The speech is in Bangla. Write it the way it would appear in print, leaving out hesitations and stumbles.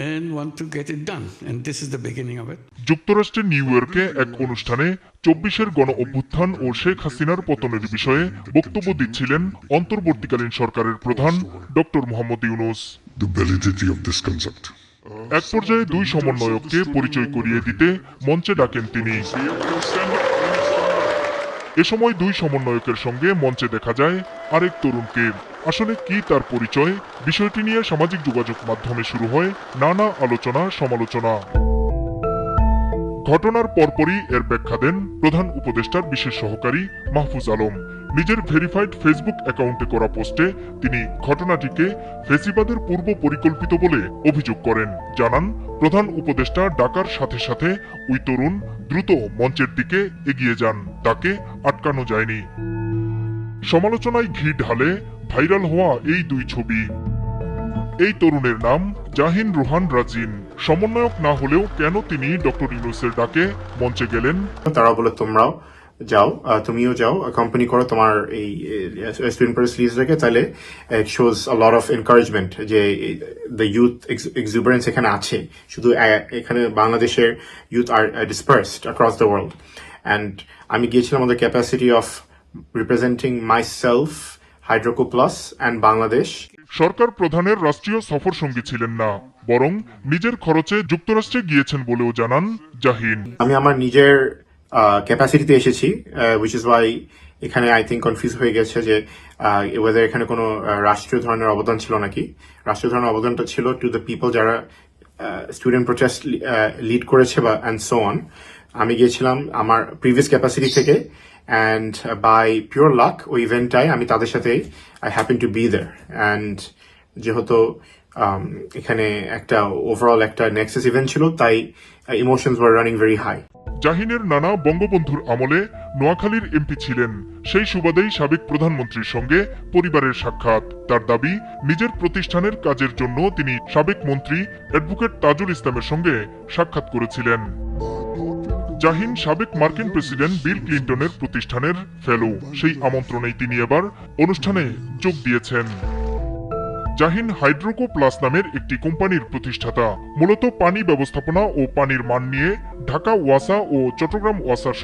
and want to get it done. And this is the beginning of it. যুক্তরাষ্ট্রের নিউ ইয়র্কে এক অনুষ্ঠানে ২৪-এর গণ অভ্যুত্থান ও শেখ হাসিনার পতনের বিষয়ে বক্তব্য দিচ্ছিলেন অন্তর্বর্তীকালীন সরকারের প্রধান doctor Mohammad Yunus. The validity of this concept. এক পর্যায়ে দুই সমন্বয়ককে পরিচয় করিয়ে দিতে মঞ্চে ডাকেন তিনি। এ সময় দুই সমন্বয়কের সঙ্গে মঞ্চে দেখা যায় আরেক তরুণকে। আসলে কি তার পরিচয়, বিষয়টি নিয়ে সামাজিক যোগাযোগ মাধ্যমে শুরু হয় নানা আলোচনা সমালোচনা। ঘটনার পরপরই এর ব্যাখ্যা দেন প্রধান উপদেষ্টার বিশেষ সহকারী মাহফুজ আলম। নিজের ভেরিফাইড ফেসবুক অ্যাকাউন্টে করা পোস্টে তিনি ঘটনাটিকে ফেসিবাদের পূর্ব পরিকল্পিত বলে অভিযোগ করেন। জানান, প্রধান উপদেষ্টা ডাকার সাথে সাথে ওই তরুণ দ্রুত মঞ্চের দিকে এগিয়ে যান, তাকে আটকানো যায়নি। সমালোচনায় ঘি ঢালে ভাইরাল হওয়া এই দুই ছবি। এই তরুণের নাম জাহিন রোহান রাজিন। সমন্বয়ক না হলেও কেন তিনি ডক্টর ইউনূসের ডাকে মঞ্চে গেলেন? তারা বলে তোমরাও যাও, তুমিও যাও, কোম্পানি করো তোমার এই স্টুডেন্ট প্রেস রিলিজ রেখে, তাহলে it shows a lot of encouragement যে দ্য ইউথ এক্সুবারেন্স এখানে আছে। শুধু এখানে বাংলাদেশের ইউথ আর dispersed across the world. And আমি গিয়েছিলাম আমাদের capacity of representing myself, হাইড্রোকো প্লাস অ্যান্ড বাংলাদেশ। সরকার প্রধানের রাষ্ট্রীয় সফর সঙ্গী ছিলেন না, বরং নিজের খরচে যুক্তরাষ্ট্রে গিয়েছেন বলেও জানান জাহিন। আমি আমার নিজের ক্যাপাসিটিতে এসেছি, উইচ ইজ ওয়াই এখানে আই থিঙ্ক কনফিউজ হয়ে গেছে যে ওয়েদার এখানে কোনো রাষ্ট্রীয় ধরনের অবদান ছিল নাকি। রাষ্ট্রীয় ধরনের অবদানটা ছিল টু দ্য পিপল যারা স্টুডেন্ট প্রোটেস্ট লিড করেছে বা অ্যান্ড সো অন। আমি গিয়েছিলাম আমার প্রিভিয়াস ক্যাপাসিটি থেকে, অ্যান্ড বাই পিওর লাক ওই ইভেন্টটাই আমি তাদের সাথেই I happen to be there. And যেহেতু এখানে একটা ওভারঅল একটা নেক্সাস ইভেন্ট ছিল, তাই emotions were running very high. জাহিনের নানা বঙ্গবন্ধুর আমলে নোয়াখালীর এমপি ছিলেন। সেই সুবাদেই সাবেক প্রধানমন্ত্রীর সঙ্গে পরিবারের সাক্ষাৎ। তার দাবি, নিজের প্রতিষ্ঠানের কাজের জন্য তিনি সাবেক মন্ত্রী অ্যাডভোকেট তাজুল ইসলামের সঙ্গে সাক্ষাৎ করেছিলেন। জাহিন সাবেক মার্কিন প্রেসিডেন্ট বিল ক্লিন্টনের প্রতিষ্ঠানের ফেলো। সেই আমন্ত্রণেই তিনি এবার অনুষ্ঠানে যোগ দিয়েছেন। জাহিন হাইড্রোকো প্লাস নামের একটি কোম্পানির প্রতিষ্ঠাতা। মূলত পানি ব্যবস্থাপনা ও পানির মান নিয়ে ঢাকা ওয়াসা ও চট্টগ্রাম ওয়াসার